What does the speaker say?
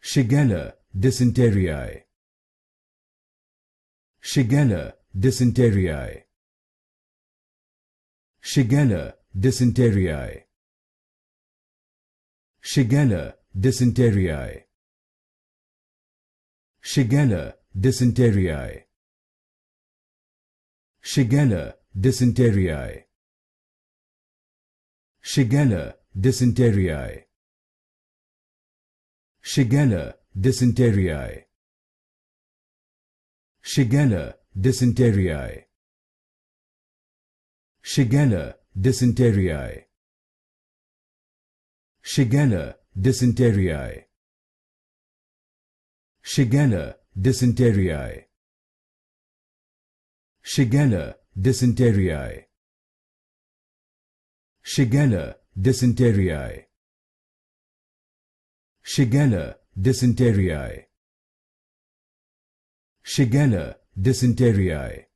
Shigella Dysenteriae. Shigella Dysenteriae. Shigella Dysenteriae. Shigella Dysenteriae. Shigella Dysenteriae. Shigella Dysenteriae. Shigella Dysenteriae. Shigella Dysenteriae. Shigella Dysenteriae. Shigella Dysenteriae. Shigella Dysenteriae. Shigella Dysenteriae. Shigella Dysenteriae. Shigella Dysenteriae. Shigella Dysenteriae. Shigella Dysenteriae.